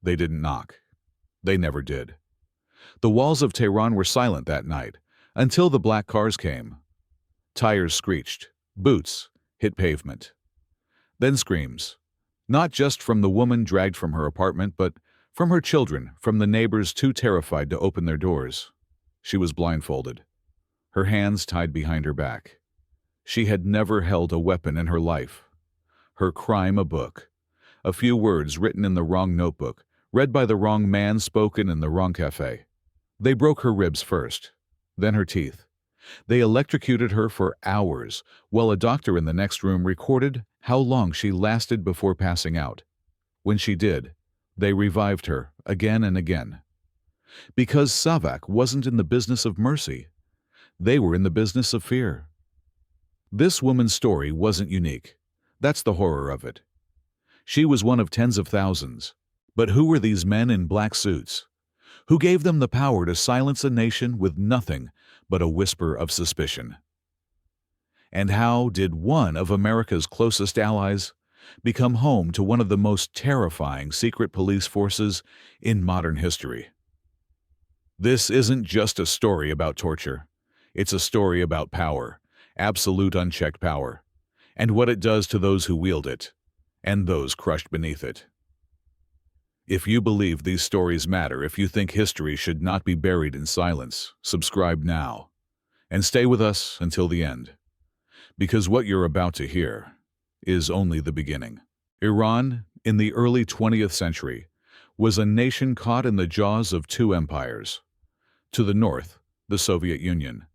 They didn't knock. They never did. The walls of Tehran were silent that night, until the black cars came. Tires screeched. Boots hit pavement. Then screams. Not just from the woman dragged from her apartment, but from her children, from the neighbors too terrified to open their doors. She was blindfolded, her hands tied behind her back. She had never held a weapon in her life. Her crime a book. A few words written in the wrong notebook, read by the wrong man, spoken in the wrong cafe. They broke her ribs first, then her teeth. They electrocuted her for hours, while a doctor in the next room recorded how long she lasted before passing out. When she did, they revived her again and again. Because SAVAK wasn't in the business of mercy. They were in the business of fear. This woman's story wasn't unique. That's the horror of it. She was one of tens of thousands. But who were these men in black suits? Who gave them the power to silence a nation with nothing but a whisper of suspicion? And how did one of America's closest allies become home to one of the most terrifying secret police forces in modern history? This isn't just a story about torture. It's a story about power, absolute unchecked power, and what it does to those who wield it, and those crushed beneath it. If you believe these stories matter, if you think history should not be buried in silence, subscribe now, and stay with us until the end. Because what you're about to hear is only the beginning. Iran, in the early 20th century, was a nation caught in the jaws of two empires. To the north, the Soviet Union.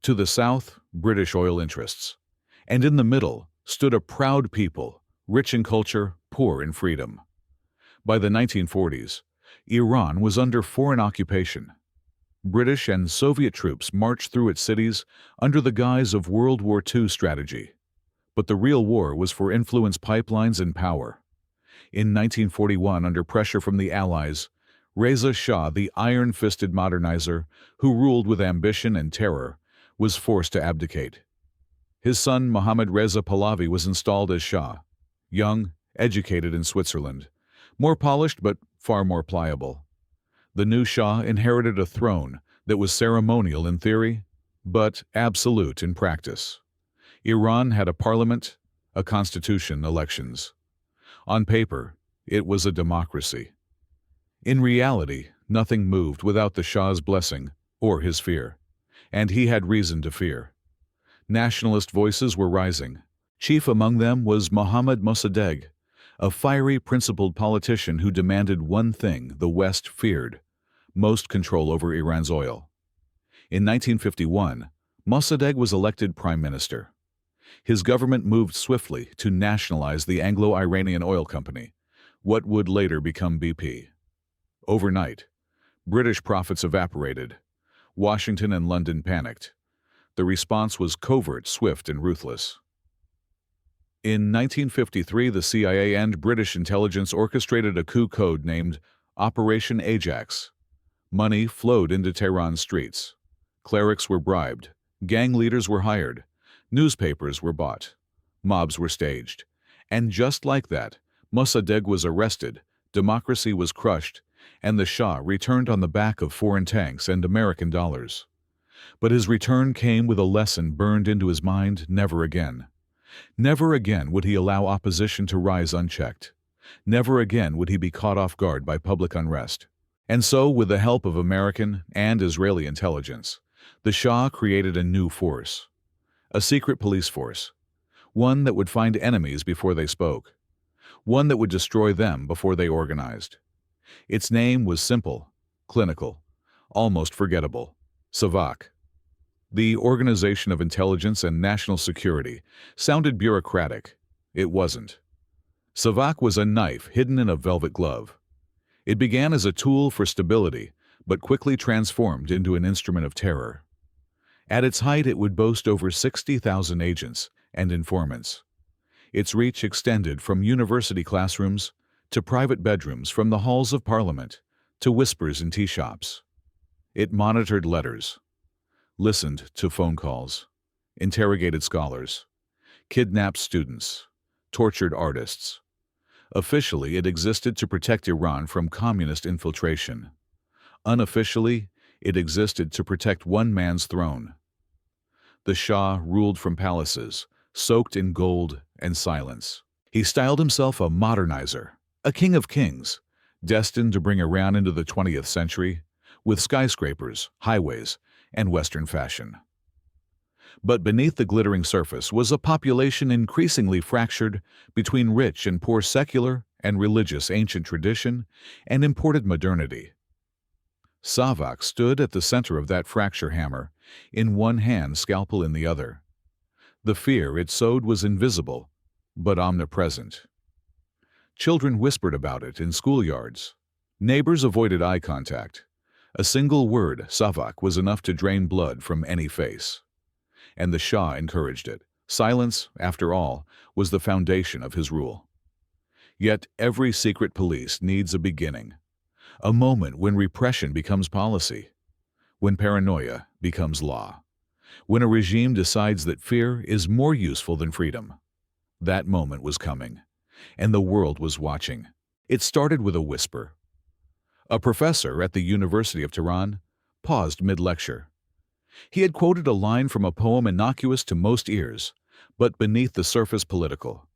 To the south, British oil interests. And in the middle stood a proud people, rich in culture, poor in freedom. By the 1940s, Iran was under foreign occupation. British and Soviet troops marched through its cities under the guise of World War II strategy. But the real war was for influence, pipelines, and power. In 1941, under pressure from the Allies, Reza Shah, the iron-fisted modernizer who ruled with ambition and terror, was forced to abdicate. His son Mohammad Reza Pahlavi was installed as Shah, young, educated in Switzerland, more polished but far more pliable. The new Shah inherited a throne that was ceremonial in theory, but absolute in practice. Iran had a parliament, a constitution, elections. On paper, it was a democracy. In reality, nothing moved without the Shah's blessing or his fear, and he had reason to fear. Nationalist voices were rising. Chief among them was Mohammad Mossadegh, a fiery, principled politician who demanded one thing the West feared: most control over Iran's oil. In 1951, Mossadegh was elected prime minister. His government moved swiftly to nationalize the Anglo-Iranian oil company, what would later become BP. Overnight, British profits evaporated. Washington and London panicked. The response was covert, swift, and ruthless. In 1953, the CIA and British intelligence orchestrated a coup code named Operation Ajax. Money flowed into Tehran's streets. Clerics were bribed. Gang leaders were hired. Newspapers were bought. Mobs were staged. And just like that, Mossadegh was arrested, democracy was crushed, and the Shah returned on the back of foreign tanks and American dollars. But his return came with a lesson burned into his mind: never again. Never again would he allow opposition to rise unchecked. Never again would he be caught off guard by public unrest. And so, with the help of American and Israeli intelligence, the Shah created a new force. A secret police force. One that would find enemies before they spoke. One that would destroy them before they organized. Its name was simple, clinical, almost forgettable: SAVAK. The Organization of Intelligence and National Security sounded bureaucratic. It wasn't. SAVAK was a knife hidden in a velvet glove. It began as a tool for stability, but quickly transformed into an instrument of terror. At its height, it would boast over 60,000 agents and informants. Its reach extended from university classrooms to private bedrooms, from the halls of Parliament to whispers in tea shops. It monitored letters, listened to phone calls, interrogated scholars, kidnapped students, tortured artists. Officially, it existed to protect Iran from communist infiltration. Unofficially, it existed to protect one man's throne. The Shah ruled from palaces, soaked in gold and silence. He styled himself a modernizer, a king of kings, destined to bring Iran into the 20th century with skyscrapers, highways, and Western fashion. But beneath the glittering surface was a population increasingly fractured between rich and poor, secular and religious, ancient tradition and imported modernity. SAVAK stood at the center of that fracture, hammer in one hand, scalpel in the other. The fear it sowed was invisible, but omnipresent. Children whispered about it in schoolyards. Neighbors avoided eye contact. A single word, SAVAK, was enough to drain blood from any face. And the Shah encouraged it. Silence, after all, was the foundation of his rule. Yet every secret police needs a beginning, a moment when repression becomes policy, when paranoia becomes law, when a regime decides that fear is more useful than freedom. That moment was coming, and the world was watching. It started with a whisper. A professor at the University of Tehran paused mid-lecture. He had quoted a line from a poem innocuous to most ears, but beneath the surface political.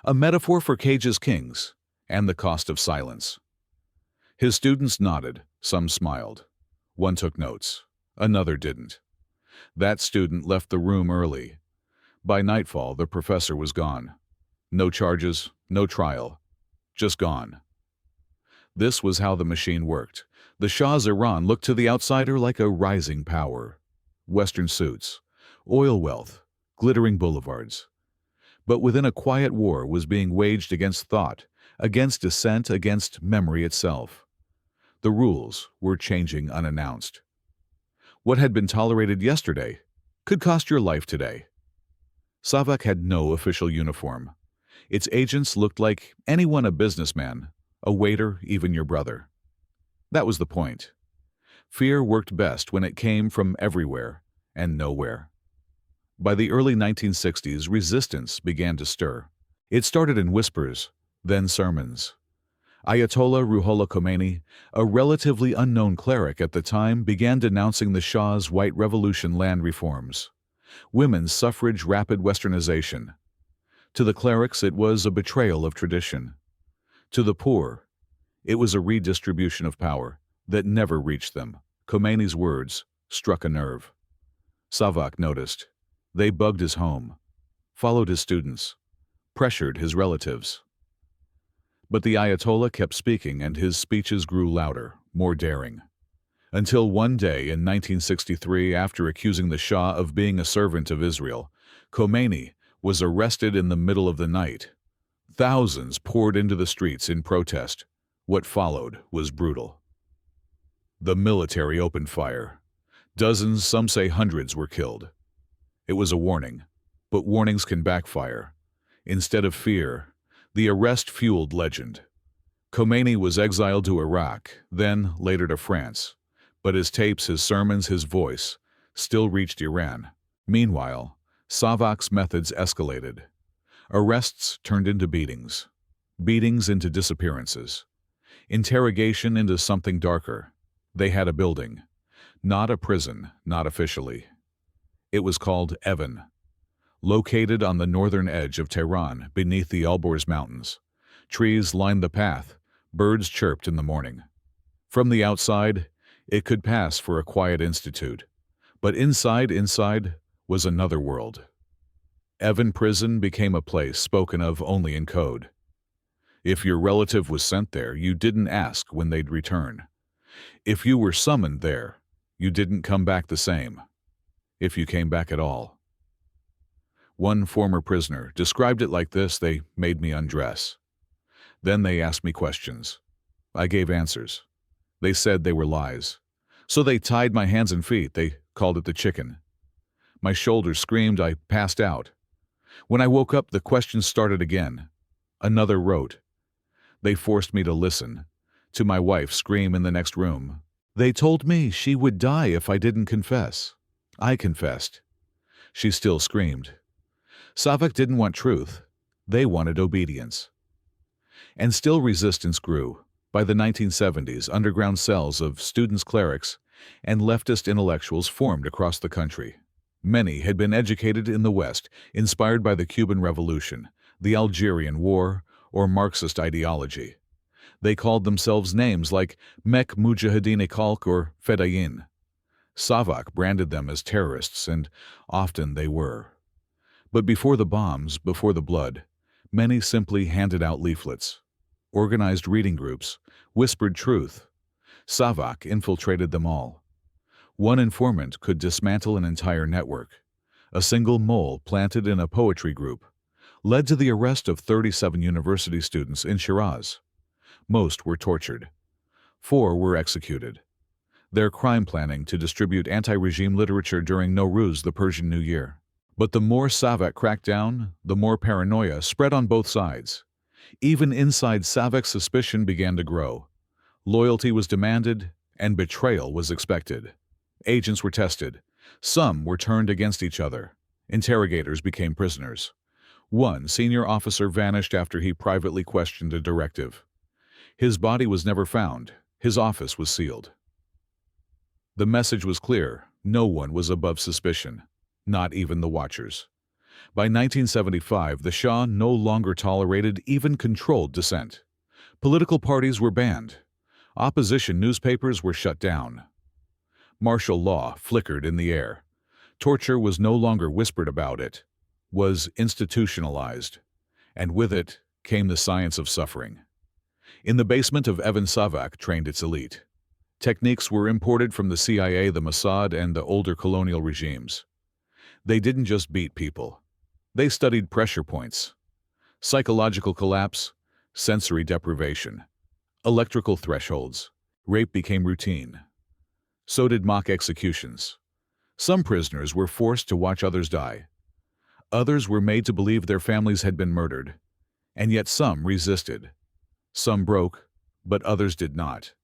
A metaphor for cages kings and the cost of silence. His students nodded, some smiled. One took notes, another didn't. That student left the room early. By nightfall, the professor was gone. No charges, no trial, just gone. This was how the machine worked. The Shah's Iran looked to the outsider like a rising power. Western suits, oil wealth, glittering boulevards. But within a quiet war was being waged against thought, against dissent, against memory itself. The rules were changing unannounced. What had been tolerated yesterday could cost your life today. SAVAK had no official uniform. Its agents looked like anyone, a businessman, a waiter, even your brother. That was the point. Fear worked best when it came from everywhere and nowhere. By the early 1960s, resistance began to stir. It started in whispers, then sermons. Ayatollah Ruhollah Khomeini, a relatively unknown cleric at the time, began denouncing the Shah's white revolution, land reforms, women's suffrage, rapid westernization. To the clerics, it was a betrayal of tradition. To the poor, it was a redistribution of power that never reached them. Khomeini's words struck a nerve. SAVAK noticed. They bugged his home, followed his students, pressured his relatives. But the Ayatollah kept speaking, and his speeches grew louder, more daring. Until one day in 1963, after accusing the Shah of being a servant of Israel, Khomeini was arrested in the middle of the night. Thousands poured into the streets in protest. What followed was brutal. The military opened fire. Dozens, some say hundreds, were killed. It was a warning, but warnings can backfire. Instead of fear, the arrest fueled legend. Khomeini was exiled to Iraq, then later to France, but his tapes, his sermons, his voice still reached Iran. Meanwhile, SAVAK's methods escalated. Arrests turned into beatings, beatings into disappearances, interrogation into something darker. They had a building, not a prison, not officially. It was called Evin. Located on the northern edge of Tehran, beneath the Elborz Mountains. Trees lined the path, birds chirped in the morning. From the outside, it could pass for a quiet institute, but inside was another world. Evin prison became a place spoken of only in code. If your relative was sent there, you didn't ask when they'd return. If you were summoned there, you didn't come back the same, if you came back at all. One former prisoner described it like this: they made me undress. Then they asked me questions. I gave answers. They said they were lies. So they tied my hands and feet. They called it the chicken. My shoulders screamed. I passed out. When I woke up, the questions started again. Another wrote. They forced me to listen to my wife scream in the next room. They told me she would die if I didn't confess. I confessed. She still screamed. SAVAK didn't want truth. They wanted obedience. And still resistance grew. By the 1970s, underground cells of students, clerics, and leftist intellectuals formed across the country. Many had been educated in the West, inspired by the Cuban Revolution, the Algerian War, or Marxist ideology. They called themselves names like Mek Mujahideen Khalq or Fedayeen. SAVAK branded them as terrorists, and often they were. But before the bombs, before the blood, many simply handed out leaflets, organized reading groups, whispered truth. SAVAK infiltrated them all. One informant could dismantle an entire network. A single mole planted in a poetry group led to the arrest of 37 university students in Shiraz. Most were tortured. 4 were executed. Their crime planning to distribute anti-regime literature during Nowruz, the Persian New Year. But the more SAVAK cracked down, the more paranoia spread on both sides. Even inside SAVAK, suspicion began to grow. Loyalty was demanded, and betrayal was expected. Agents were tested. Some were turned against each other. Interrogators became prisoners. One senior officer vanished after he privately questioned a directive. His body was never found. His office was sealed. The message was clear. No one was above suspicion, not even the watchers. By 1975, the Shah no longer tolerated even controlled dissent. Political parties were banned. Opposition newspapers were shut down. Martial law flickered in the air. Torture was no longer whispered about, it was institutionalized. And with it came the science of suffering. In the basement of Evin, SAVAK trained its elite. Techniques were imported from the CIA, the Mossad, and the older colonial regimes. They didn't just beat people. They studied pressure points, psychological collapse, sensory deprivation, electrical thresholds. Rape became routine. So did mock executions. Some prisoners were forced to watch others die. Others were made to believe their families had been murdered. And yet some resisted. Some broke, but others did not.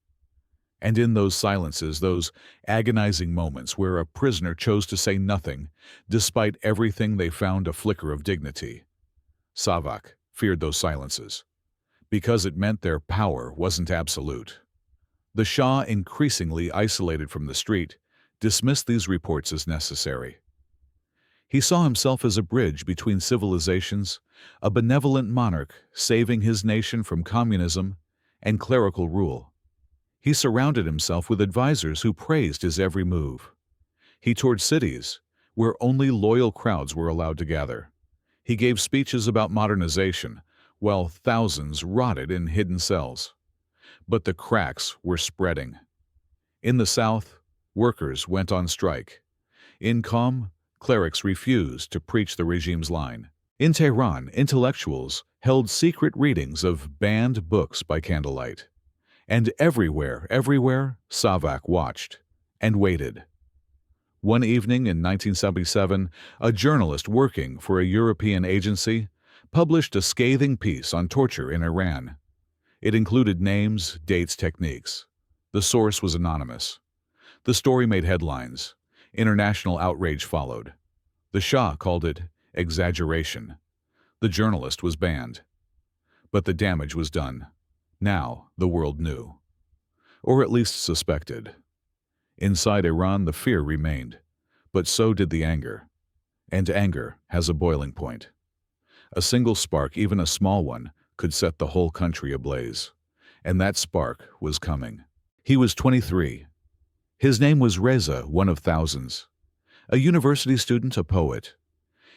And in those silences, those agonizing moments where a prisoner chose to say nothing, despite everything, they found a flicker of dignity. SAVAK feared those silences, because it meant their power wasn't absolute. The Shah, increasingly isolated from the street, dismissed these reports as necessary. He saw himself as a bridge between civilizations, a benevolent monarch saving his nation from communism and clerical rule. He surrounded himself with advisors who praised his every move. He toured cities where only loyal crowds were allowed to gather. He gave speeches about modernization, while thousands rotted in hidden cells. But the cracks were spreading. In the South, workers went on strike. In Qom, clerics refused to preach the regime's line. In Tehran, intellectuals held secret readings of banned books by candlelight. And everywhere, SAVAK watched and waited. One evening in 1977, a journalist working for a European agency published a scathing piece on torture in Iran. It included names, dates, techniques. The source was anonymous. The story made headlines. International outrage followed. The Shah called it exaggeration. The journalist was banned. But the damage was done. Now the world knew, or at least suspected. Inside Iran, the fear remained, but so did the anger. And anger has a boiling point. A single spark, even a small one, could set the whole country ablaze. And that spark was coming. He was 23. His name was Reza, one of thousands. A university student, a poet.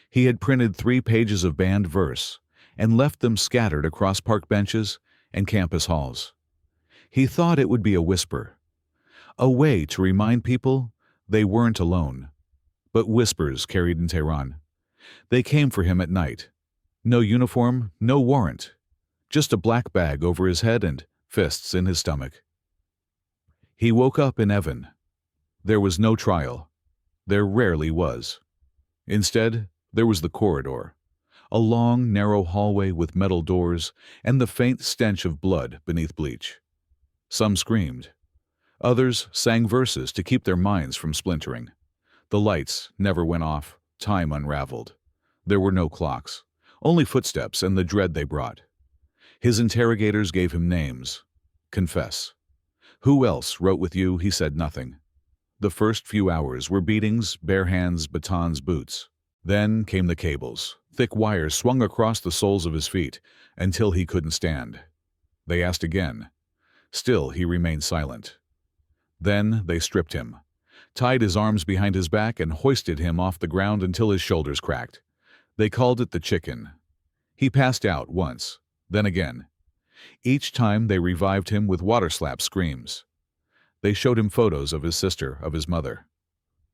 He had printed 3 pages of banned verse and left them scattered across park benches and campus halls. He thought it would be a whisper, a way to remind people they weren't alone. But whispers carried in Tehran. They came for him at night. No uniform, no warrant. Just a black bag over his head and fists in his stomach. He woke up in Evin. There was no trial. There rarely was. Instead, there was the corridor. A long, narrow hallway with metal doors and the faint stench of blood beneath bleach. Some screamed. Others sang verses to keep their minds from splintering. The lights never went off. Time unraveled. There were no clocks, only footsteps and the dread they brought. His interrogators gave him names. Confess. Who else wrote with you? He said nothing. The first few hours were beatings, bare hands, batons, boots. Then came the cables. Thick wires swung across the soles of his feet until he couldn't stand. They asked again. Still, he remained silent. Then they stripped him, tied his arms behind his back, and hoisted him off the ground until his shoulders cracked. They called it the chicken. He passed out once, then again. Each time they revived him with water-slap screams. They showed him photos of his sister, of his mother.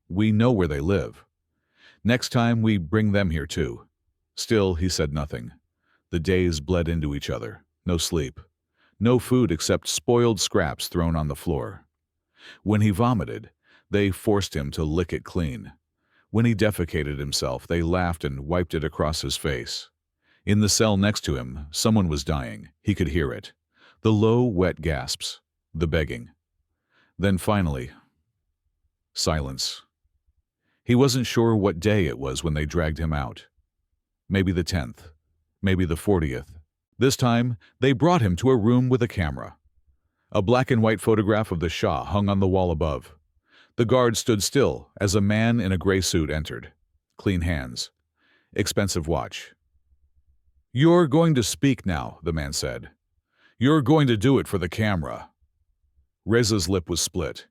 We know where they live. Next time we bring them here too. Still, he said nothing. The days bled into each other. No sleep. No food except spoiled scraps thrown on the floor. When he vomited, they forced him to lick it clean. When he defecated himself, they laughed and wiped it across his face. In the cell next to him, someone was dying. He could hear it. The low, wet gasps. The begging. Then finally, silence. He wasn't sure what day it was when they dragged him out. Maybe the 10th. Maybe the 40th. This time, they brought him to a room with a camera. A black and white photograph of the Shah hung on the wall above. The guard stood still as a man in a gray suit entered. Clean hands. Expensive watch. "You're going to speak now," the man said. "You're going to do it for the camera." Reza's lip was split,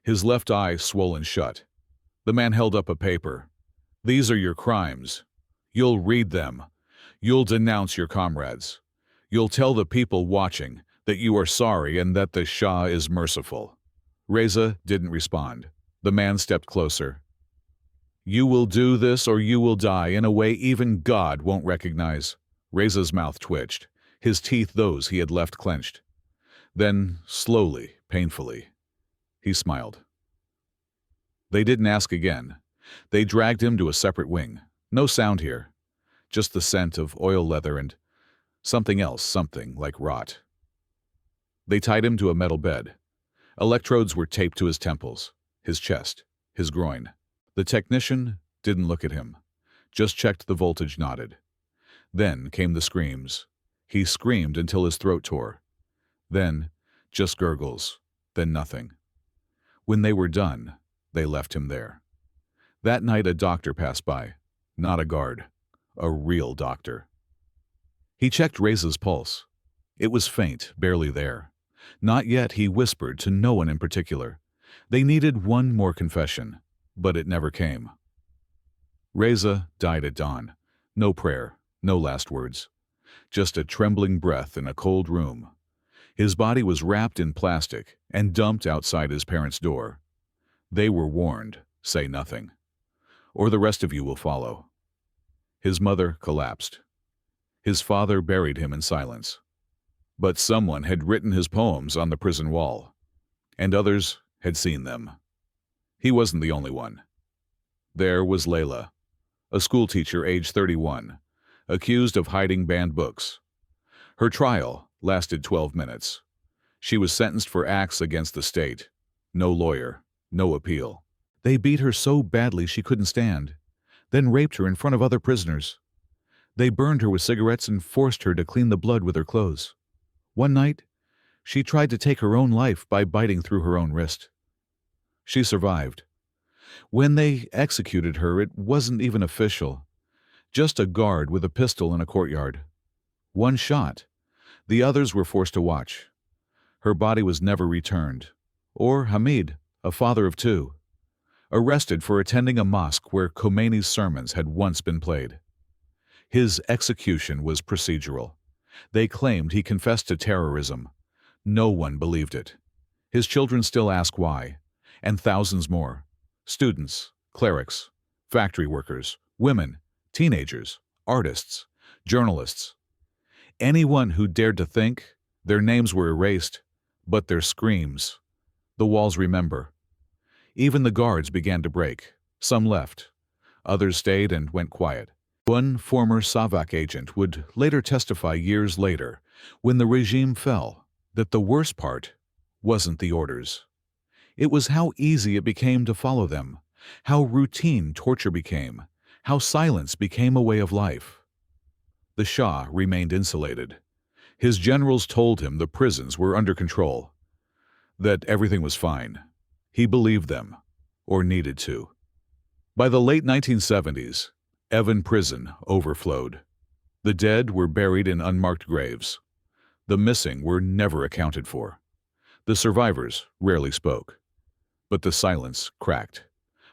his left eye swollen shut. The man held up a paper. "These are your crimes. You'll read them. You'll denounce your comrades. You'll tell the people watching that you are sorry and that the Shah is merciful." Reza didn't respond. The man stepped closer. "You will do this or you will die in a way even God won't recognize." Reza's mouth twitched, his teeth those he had left clenched. Then, slowly, painfully, he smiled. They didn't ask again. They dragged him to a separate wing. No sound here. Just the scent of oil leather and something else, something like rot. They tied him to a metal bed. Electrodes were taped to his temples, his chest, his groin. The technician didn't look at him, just checked the voltage, nodded. Then came the screams. He screamed until his throat tore. Then, just gurgles, then nothing. When they were done, they left him there. That night a doctor passed by, not a guard, a real doctor. He checked Reza's pulse. It was faint, barely there. Not yet, he whispered to no one in particular. They needed one more confession, but it never came. Reza died at dawn. No prayer, no last words. Just a trembling breath in a cold room. His body was wrapped in plastic and dumped outside his parents' door. They were warned, say nothing, or the rest of you will follow. His mother collapsed. His father buried him in silence. But someone had written his poems on the prison wall, and others had seen them. He wasn't the only one. There was Layla, a schoolteacher aged 31, accused of hiding banned books. Her trial lasted 12 minutes. She was sentenced for acts against the state. No lawyer, no appeal. They beat her so badly she couldn't stand, then raped her in front of other prisoners. They burned her with cigarettes and forced her to clean the blood with her clothes. One night, she tried to take her own life by biting through her own wrist. She survived. When they executed her, it wasn't even official. Just a guard with a pistol in a courtyard. One shot. The others were forced to watch. Her body was never returned. Or Hamid, a father of two, arrested for attending a mosque where Khomeini's sermons had once been played. His execution was procedural. They claimed he confessed to terrorism. No one believed it. His children still ask why, and thousands more. Students, clerics, factory workers, women, teenagers, artists, journalists. Anyone who dared to think, their names were erased, but their screams. The walls remember. Even the guards began to break. Some left. Others stayed and went quiet. One former SAVAK agent would later testify years later, when the regime fell, that the worst part wasn't the orders. It was how easy it became to follow them, how routine torture became, how silence became a way of life. The Shah remained insulated. His generals told him the prisons were under control, that everything was fine. He believed them, or needed to. By the late 1970s, Evin prison overflowed. The dead were buried in unmarked graves. The missing were never accounted for. The survivors rarely spoke. But the silence cracked.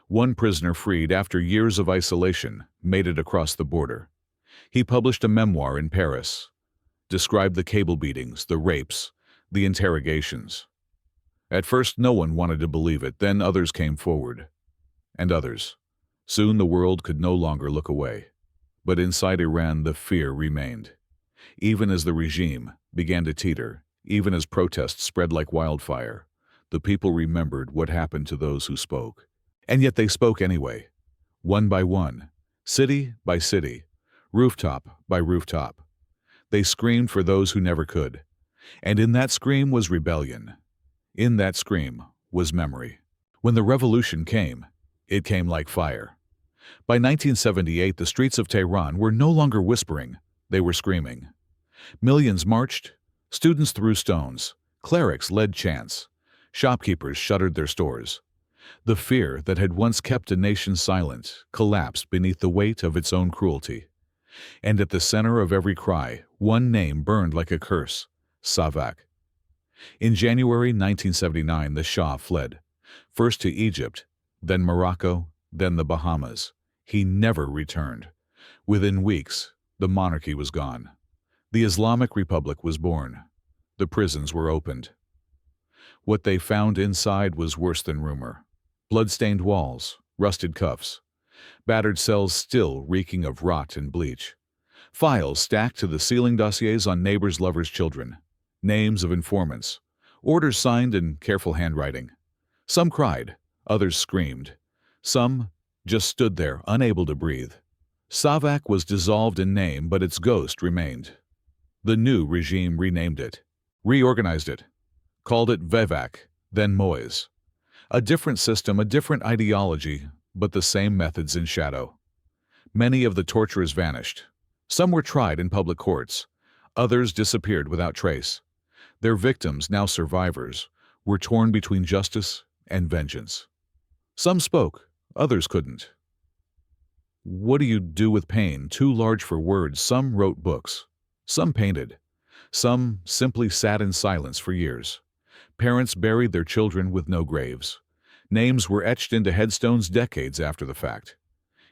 One prisoner freed after years of isolation made it across the border. He published a memoir in Paris, described the cable beatings, the rapes, the interrogations. At first, no one wanted to believe it. Then others came forward. And others. Soon the world could no longer look away. But inside Iran, the fear remained. Even as the regime began to teeter, even as protests spread like wildfire, the people remembered what happened to those who spoke. And yet they spoke anyway, one by one, city by city, rooftop by rooftop. They screamed for those who never could. And in that scream was rebellion. In that scream was memory. When the revolution came, it came like fire. By 1978, the streets of Tehran were no longer whispering, they were screaming. Millions marched, students threw stones, clerics led chants, shopkeepers shuttered their stores. The fear that had once kept a nation silent collapsed beneath the weight of its own cruelty. And at the center of every cry, one name burned like a curse: SAVAK. In January 1979, the Shah fled, first to Egypt, then Morocco, then the Bahamas. He never returned. Within weeks, the monarchy was gone. The Islamic Republic was born. The prisons were opened. What they found inside was worse than rumor. Bloodstained walls, rusted cuffs, battered cells still reeking of rot and bleach, files stacked to the ceiling, dossiers on neighbors' lovers' children, names of informants, orders signed in careful handwriting. Some cried, others screamed. Some just stood there, unable to breathe. SAVAK was dissolved in name, but its ghost remained. The new regime renamed it, reorganized it, called it VAVAK, then Moise. A different system, a different ideology, but the same methods in shadow. Many of the torturers vanished. Some were tried in public courts. Others disappeared without trace. Their victims, now survivors, were torn between justice and vengeance. Some spoke, others couldn't. What do you do with pain too large for words? Some wrote books. Some painted. Some simply sat in silence for years. Parents buried their children with no graves. Names were etched into headstones decades after the fact.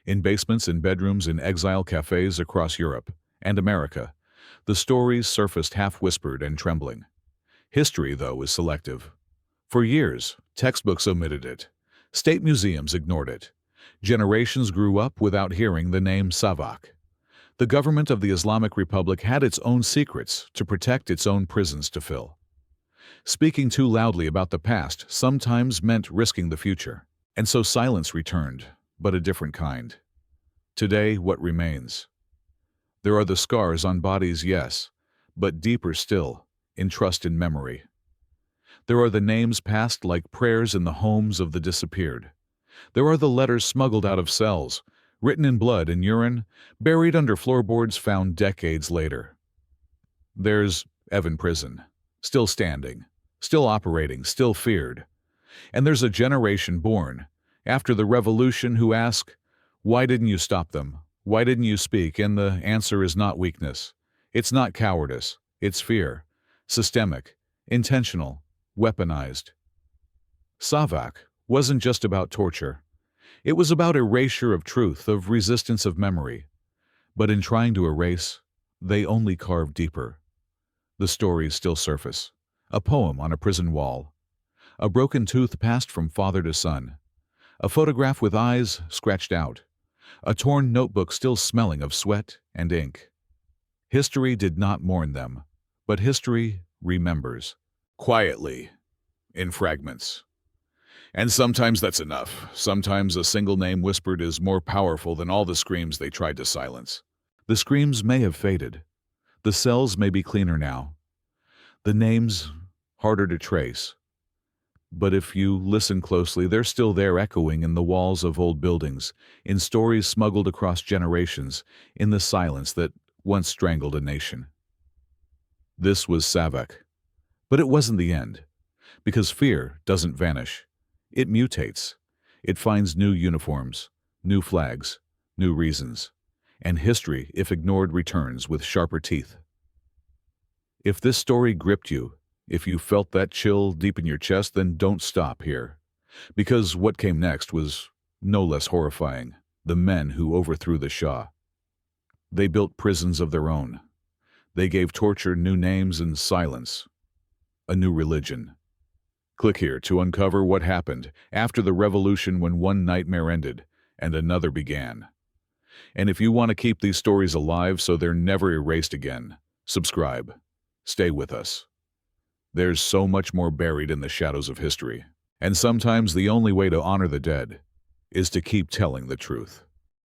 In basements and bedrooms in exile cafes across Europe and America, the stories surfaced half-whispered and trembling. History, though, is selective. For years, textbooks omitted it. State museums ignored it. Generations grew up without hearing the name SAVAK. The government of the Islamic Republic had its own secrets to protect its own prisons to fill. Speaking too loudly about the past sometimes meant risking the future, and so silence returned, but a different kind. Today, what remains? There are the scars on bodies, yes, but deeper still, in trust and memory. There are the names passed like prayers in the homes of the disappeared. There are the letters smuggled out of cells, written in blood and urine, buried under floorboards found decades later. There's Evin prison, still standing, still operating, still feared. And there's a generation born after the revolution who ask, why didn't you stop them? Why didn't you speak? And the answer is not weakness. It's not cowardice. It's fear. Systemic, intentional, weaponized. SAVAK wasn't just about torture. It was about erasure of truth, of resistance of memory. But in trying to erase, they only carved deeper. The stories still surface. A poem on a prison wall. A broken tooth passed from father to son. A photograph with eyes scratched out. A torn notebook still smelling of sweat and ink. History did not mourn them, but history remembers. Quietly, in fragments. And sometimes that's enough. Sometimes a single name whispered is more powerful than all the screams they tried to silence. The screams may have faded. The cells may be cleaner now. The names harder to trace. But if you listen closely, they're still there, echoing in the walls of old buildings, in stories smuggled across generations, in the silence that once strangled a nation. This was SAVAK. But it wasn't the end, because fear doesn't vanish. It mutates. It finds new uniforms, new flags, new reasons. And history, if ignored, returns with sharper teeth. If this story gripped you, if you felt that chill deep in your chest, then don't stop here. Because what came next was no less horrifying. The men who overthrew the Shah. They built prisons of their own. They gave torture new names and silence. A new religion. Click here to uncover what happened after the revolution, when one nightmare ended and another began. And if you want to keep these stories alive so they're never erased again, subscribe. Stay with us. There's so much more buried in the shadows of history. And sometimes the only way to honor the dead is to keep telling the truth.